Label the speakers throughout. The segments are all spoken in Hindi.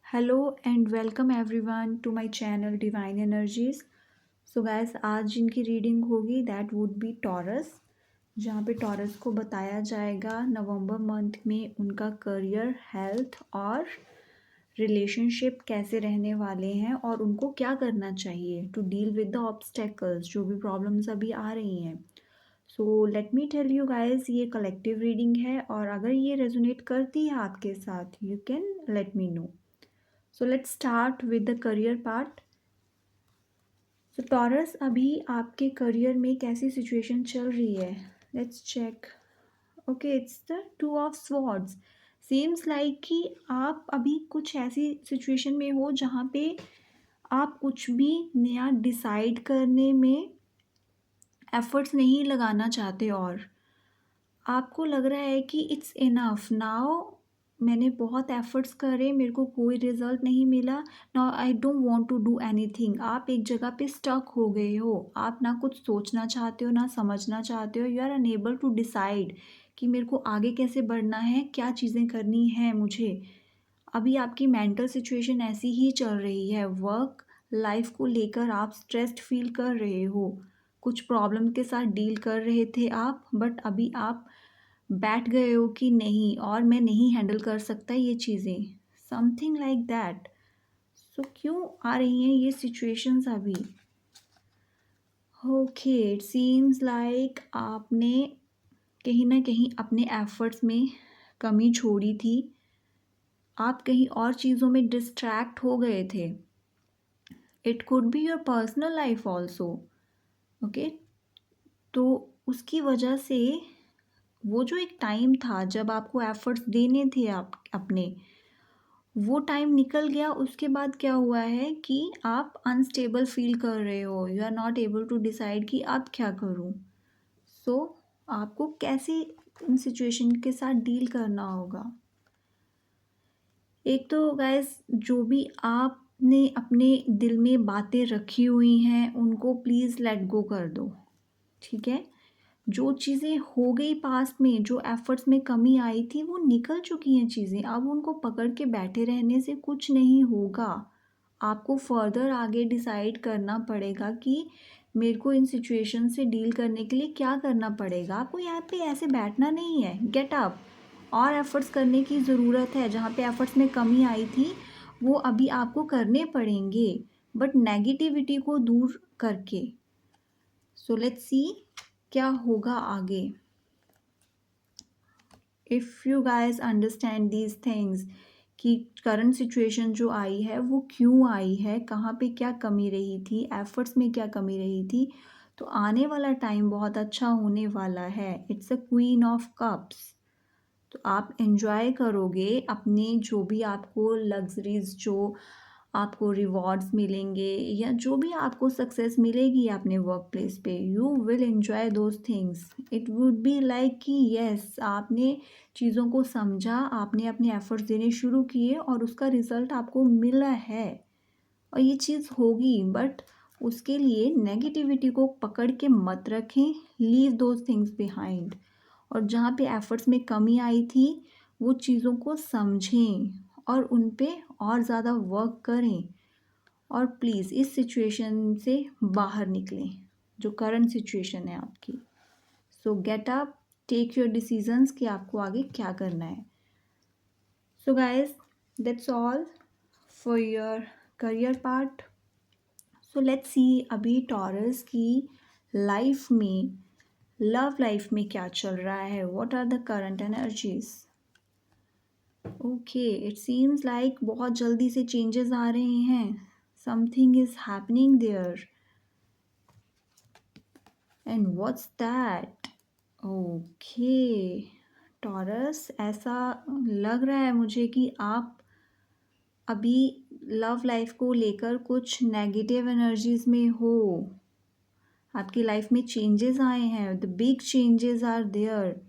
Speaker 1: Hello and welcome everyone to my channel divine energies. So guys, आज जिनकी रीडिंग होगी दैट वुड बी टॉरस, जहाँ पे टॉरस को बताया जाएगा नवंबर मंथ में उनका करियर, हेल्थ और रिलेशनशिप कैसे रहने वाले हैं और उनको क्या करना चाहिए to deal with the obstacles, जो भी प्रॉब्लम्स अभी आ रही हैं। So let me tell you guys, ये कलेक्टिव रीडिंग है और अगर ये रेजोनेट करती है आपके साथ you can let me know. So let's start with the career part. So Taurus, अभी आपके करियर में कैसी सिचुएशन चल रही है? Let's check. Okay, it's the two of swords. Seems like कि आप अभी कुछ ऐसी सिचुएशन में हो जहाँ पे आप कुछ भी नया डिसाइड करने में एफर्ट्स नहीं लगाना चाहते और आपको लग रहा है कि इट्स इनफ नाउ, मैंने बहुत एफर्ट्स करे, मेरे को कोई रिजल्ट नहीं मिला, now I don't want to do anything. आप एक जगह पे स्टक हो गए हो, आप ना कुछ सोचना चाहते हो ना समझना चाहते हो, you are unable to decide कि मेरे को आगे कैसे बढ़ना है, क्या चीज़ें करनी है मुझे। अभी आपकी मेंटल सिचुएशन ऐसी ही चल रही है, वर्क लाइफ को लेकर आप स्ट्रेस्ड फील कर रहे हो, कुछ प्रॉब्लम के साथ डील कर रहे थे आप, बट अभी आप बैठ गए हो कि नहीं और मैं नहीं हैंडल कर सकता ये चीज़ें, समथिंग लाइक दैट। सो क्यों आ रही हैं ये सिचुएशंस अभी? ओके, इट सीम्स लाइक आपने कहीं ना कहीं अपने एफर्ट्स में कमी छोड़ी थी, आप कहीं और चीज़ों में डिस्ट्रैक्ट हो गए थे। It could be your personal life also. Okay, तो उसकी वजह से वो जो एक टाइम था जब आपको एफर्ट्स देने थे आप अपने, वो टाइम निकल गया। उसके बाद क्या हुआ है कि आप अनस्टेबल फील कर रहे हो, you are not able to decide कि आप क्या करूं। सो आपको कैसे इन सिचुएशन के साथ डील करना होगा? एक तो गाइस, जो भी आपने अपने दिल में बातें रखी हुई हैं उनको प्लीज़ लेट गो कर दो, ठीक है? जो चीज़ें हो गई पास्ट में, जो एफर्ट्स में कमी आई थी वो निकल चुकी हैं चीज़ें, अब उनको पकड़ के बैठे रहने से कुछ नहीं होगा। आपको फर्दर आगे डिसाइड करना पड़ेगा कि मेरे को इन सिचुएशन से डील करने के लिए क्या करना पड़ेगा। आपको यहाँ पे ऐसे बैठना नहीं है, गेट अप और एफर्ट्स करने की ज़रूरत है। जहाँ पे एफर्ट्स में कमी आई थी वो अभी आपको करने पड़ेंगे, बट नेगेटिविटी को दूर करके। सो लेट्स सी क्या होगा आगे। If you guys understand these things कि करंट सिचुएशन जो आई है वो क्यों आई है, कहाँ पे क्या कमी रही थी, एफर्ट्स में क्या कमी रही थी, तो आने वाला टाइम बहुत अच्छा होने वाला है। It's a queen of cups. तो आप एंजॉय करोगे अपने जो भी आपको लग्जरीज, जो आपको रिवॉर्ड्स मिलेंगे या जो भी आपको सक्सेस मिलेगी अपने वर्क प्लेस पे, you will enjoy those things. It would be like कि यस, आपने चीज़ों को समझा, आपने अपने एफर्ट्स देने शुरू किए और उसका रिजल्ट आपको मिला है और ये चीज़ होगी। बट उसके लिए नेगेटिविटी को पकड़ के मत रखें, लीव दोज थिंग्स बिहाइंड। और जहाँ पे एफर्ट्स में कमी आई थी वो चीज़ों को समझें और उन पे और ज़्यादा वर्क करें और प्लीज़ इस सिचुएशन से बाहर निकलें जो करंट सिचुएशन है आपकी। So get up, take your decisions कि आपको आगे क्या करना है। So guys, that's all for your career part. So let's see अभी टॉरस की लाइफ में, लव लाइफ में क्या चल रहा है, what are the current energies. Okay, it seems like बहुत जल्दी से चेंजेस आ रहे हैं, something is happening there and what's that. Okay Taurus, ऐसा लग रहा है मुझे कि आप अभी लव लाइफ को लेकर कुछ नेगेटिव एनर्जीज में हो। आपकी लाइफ में चेंजेस आए हैं, the big changes are there,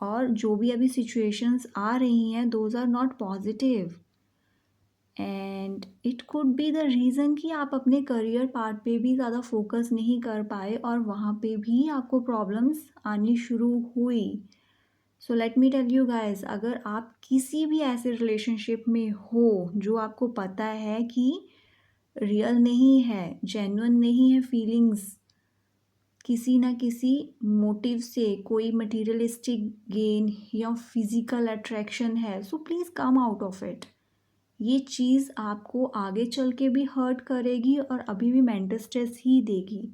Speaker 1: और जो भी अभी सिचुएशंस आ रही हैं those are not positive and it could be the reason कि आप अपने करियर पार्ट पे भी ज़्यादा फोकस नहीं कर पाए और वहाँ पे भी आपको प्रॉब्लम्स आनी शुरू हुई। So let me tell you guys, अगर आप किसी भी ऐसे रिलेशनशिप में हो जो आपको पता है कि रियल नहीं है, जेन्युइन नहीं है फीलिंग्स, किसी ना किसी मोटिव से कोई मटेरियलिस्टिक गेन या फिजिकल अट्रैक्शन है, so please come out of it. ये चीज़ आपको आगे चल के भी हर्ट करेगी और अभी भी मेंटल स्ट्रेस ही देगी।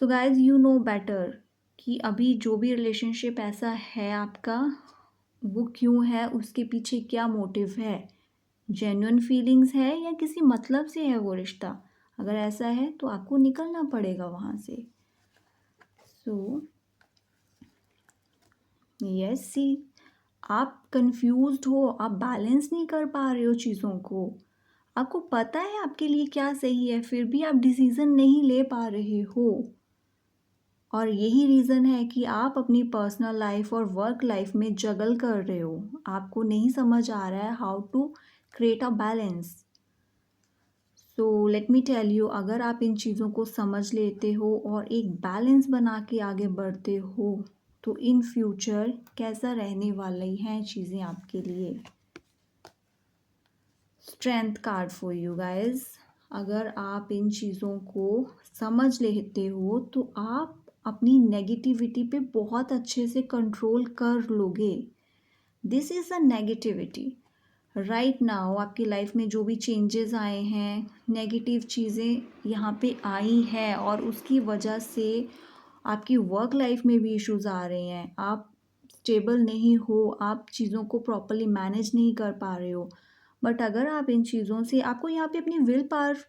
Speaker 1: So guys you know better कि अभी जो भी रिलेशनशिप ऐसा है आपका, वो क्यों है, उसके पीछे क्या मोटिव है, जेन्युइन फीलिंग्स है या किसी मतलब से है वो रिश्ता। अगर ऐसा है तो आपको निकलना पड़ेगा वहाँ से। सो यस, सी, आप कंफ्यूज्ड हो, आप बैलेंस नहीं कर पा रहे हो चीज़ों को, आपको पता है आपके लिए क्या सही है, फिर भी आप डिसीज़न नहीं ले पा रहे हो। और यही रीज़न है कि आप अपनी पर्सनल लाइफ और वर्क लाइफ में जगल कर रहे हो, आपको नहीं समझ आ रहा है how to create a balance. So let me tell you, अगर आप इन चीज़ों को समझ लेते हो और एक बैलेंस बना के आगे बढ़ते हो तो इन फ्यूचर कैसा रहने वाली हैं चीज़ें आपके लिए। Strength card for you guys, अगर आप इन चीज़ों को समझ लेते हो तो आप अपनी नेगेटिविटी पे बहुत अच्छे से कंट्रोल कर लोगे। This is a negativity right now, आपकी लाइफ में जो भी चेंजेस आए हैं, नेगेटिव चीज़ें यहाँ पे आई हैं और उसकी वजह से आपकी वर्क लाइफ में भी इश्यूज आ रहे हैं, आप स्टेबल नहीं हो, आप चीज़ों को प्रॉपरली मैनेज नहीं कर पा रहे हो। बट अगर आप इन चीज़ों से, आपको यहाँ पे अपनी विल पावर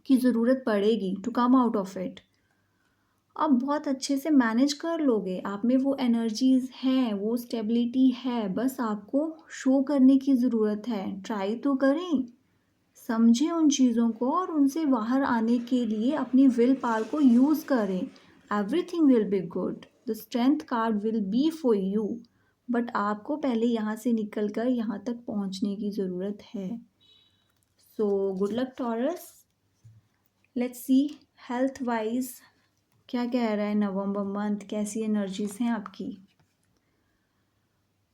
Speaker 1: की ज़रूरत पड़ेगी to come out of it. आप बहुत अच्छे से मैनेज कर लोगे, आप में वो एनर्जीज़ हैं, वो स्टेबिलिटी है, बस आपको शो करने की ज़रूरत है। ट्राई तो करें, समझें उन चीज़ों को और उनसे बाहर आने के लिए अपनी विल पावर को यूज़ करें। Everything will be good, the strength card will be for you, but आपको पहले यहाँ से निकल कर यहाँ तक पहुँचने की ज़रूरत है। सो good luck taurus. Let's see health wise क्या कह रहा है नवंबर मंथ, कैसी एनर्जीज हैं आपकी।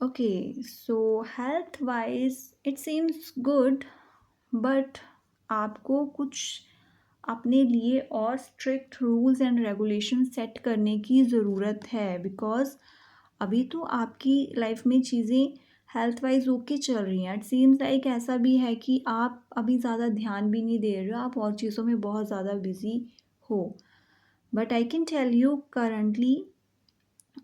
Speaker 1: Okay, so health wise it seems good, but आपको कुछ अपने लिए और strict rules and regulation set करने की ज़रूरत है, बिकॉज अभी तो आपकी लाइफ में चीज़ें हेल्थ वाइज ओके चल रही हैं। इट सीम्स लाइक ऐसा भी है कि आप अभी ज़्यादा ध्यान भी नहीं दे रहे हो, आप और चीज़ों में बहुत ज़्यादा बिजी हो। But I can tell you currently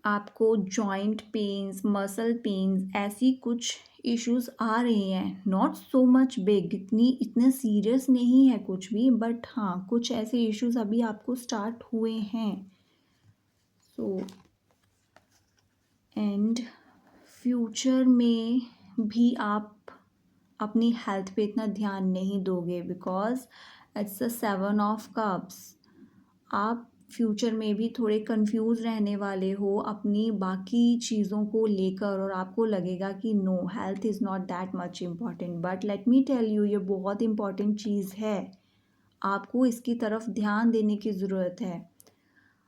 Speaker 1: आपको जॉइंट पेन्स, मसल पेन्स, ऐसी कुछ इश्यूज आ रहे हैं। नॉट सो मच बिग, इतने सीरियस नहीं है कुछ भी, बट हाँ कुछ ऐसे इश्यूज अभी आपको स्टार्ट हुए हैं। सो एंड फ्यूचर में भी आप अपनी हेल्थ पे इतना ध्यान नहीं दोगे, because it's a 7 of cups. आप फ्यूचर में भी थोड़े कंफ्यूज रहने वाले हो अपनी बाकी चीज़ों को लेकर, और आपको लगेगा कि no, health is not that much important, but let me tell you, ये बहुत इम्पॉर्टेंट चीज़ है, आपको इसकी तरफ ध्यान देने की ज़रूरत है।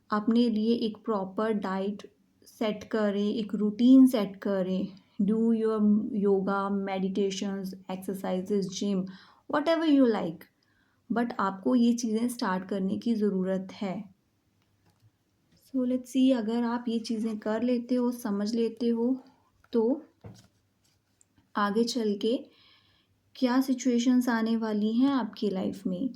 Speaker 1: अपने लिए एक प्रॉपर डाइट सेट करें, एक रूटीन सेट करें, do your yoga, meditations, exercises, gym, what ever you like, but आपको ये चीज़ें स्टार्ट करने की ज़रूरत है। सो लेट्स सी, अगर आप ये चीज़ें कर लेते हो, समझ लेते हो, तो आगे चल के क्या सिचुएशंस आने वाली हैं आपकी लाइफ में।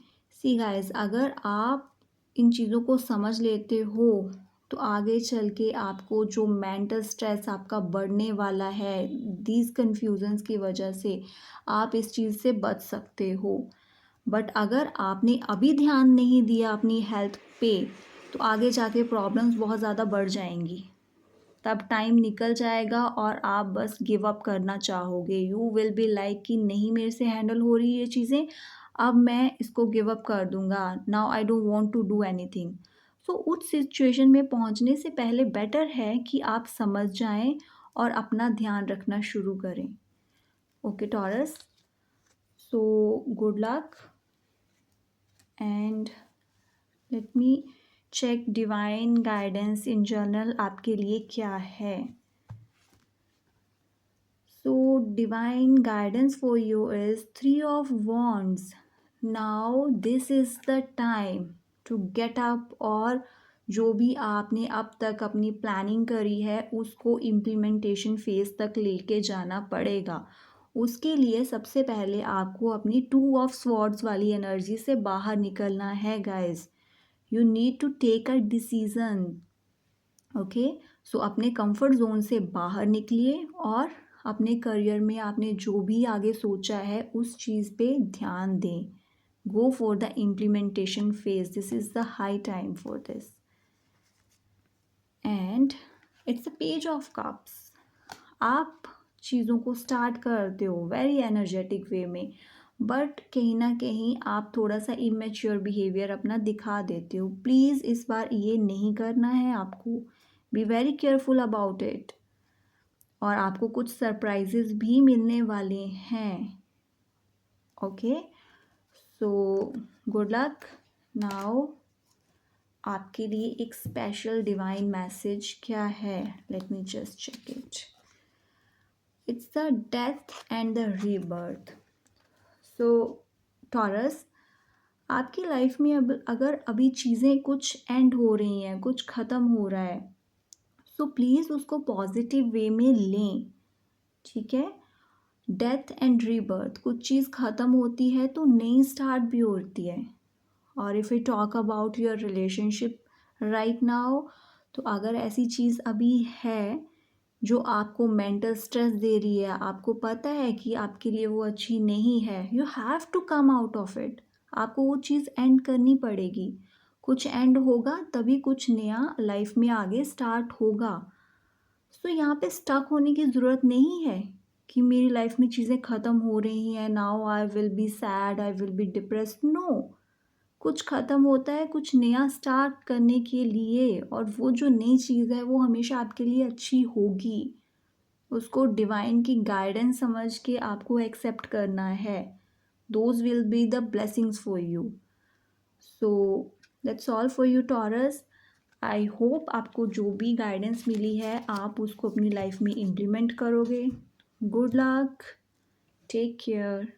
Speaker 1: सी गाइस, अगर आप इन चीज़ों को समझ लेते हो तो आगे चल के आपको जो मेंटल स्ट्रेस आपका बढ़ने वाला है दीज कन्फ्यूजन्स की वजह से, आप इस चीज़ से बच सकते हो। बट अगर आपने अभी ध्यान नहीं दिया अपनी हेल्थ पे तो आगे जाके प्रॉब्लम्स बहुत ज़्यादा बढ़ जाएंगी, तब टाइम निकल जाएगा और आप बस गिव अप करना चाहोगे। यू विल बी लाइक कि नहीं मेरे से हैंडल हो रही ये चीज़ें, अब मैं इसको गिव अप कर दूंगा, now I don't want to do anything. So उस सिचुएशन में पहुंचने से पहले बेटर है कि आप समझ जाएं और अपना ध्यान रखना शुरू करें। Okay Taurus, so good luck and let me check divine guidance in general आपके लिए क्या है. So divine guidance for you is 3 of Wands. Now this is the time to get up और जो भी आपने अब तक अपनी प्लानिंग करी है उसको इम्प्लीमेंटेशन फेज तक लेके जाना पड़ेगा. उसके लिए सबसे पहले आपको अपनी 2 ऑफ स्वॉर्ड्स वाली एनर्जी से बाहर निकलना है guys. You need to take a decision. Okay, so अपने कंफर्ट जोन से बाहर निकलिए और अपने करियर में आपने जो भी आगे सोचा है उस चीज़ पे ध्यान दें. Go for the implementation phase. This is the high time for this. And it's a page of cups. आप चीज़ों को स्टार्ट करते हो वेरी एनर्जेटिक वे में, बट कहीं ना कहीं आप थोड़ा सा इमेच्योर बिहेवियर अपना दिखा देते हो. प्लीज़ इस बार ये नहीं करना है आपको. Be very careful about it. और आपको कुछ सरप्राइजेस भी मिलने वाले हैं. Okay, so good luck. Now आपके लिए एक स्पेशल डिवाइन मैसेज क्या है. Let me just check it. It's the death and the rebirth. So Taurus, आपकी लाइफ में अब अगर अभी चीज़ें कुछ एंड हो रही हैं, कुछ ख़त्म हो रहा है, सो प्लीज़ उसको पॉजिटिव वे में लें. ठीक है. डेथ एंड रीबर्थ, कुछ चीज़ ख़त्म होती है तो नई स्टार्ट भी होती है. और if you talk about your relationship right now, तो अगर ऐसी चीज़ अभी है जो आपको मेंटल स्ट्रेस दे रही है, आपको पता है कि आपके लिए वो अच्छी नहीं है, you have to come out of it. आपको वो चीज़ एंड करनी पड़ेगी. कुछ एंड होगा तभी कुछ नया लाइफ में आगे स्टार्ट होगा. सो यहाँ पे स्टक होने की ज़रूरत नहीं है कि मेरी लाइफ में चीज़ें ख़त्म हो रही हैं, now I will be sad, I will be depressed. No, कुछ ख़त्म होता है कुछ नया स्टार्ट करने के लिए, और वो जो नई चीज़ है वो हमेशा आपके लिए अच्छी होगी. उसको डिवाइन की गाइडेंस समझ के आपको एक्सेप्ट करना है. Those will be the blessings for you. So that's all for you taurus. I hope आपको जो भी गाइडेंस मिली है आप उसको अपनी लाइफ में इम्प्लीमेंट करोगे. Good luck. Take care.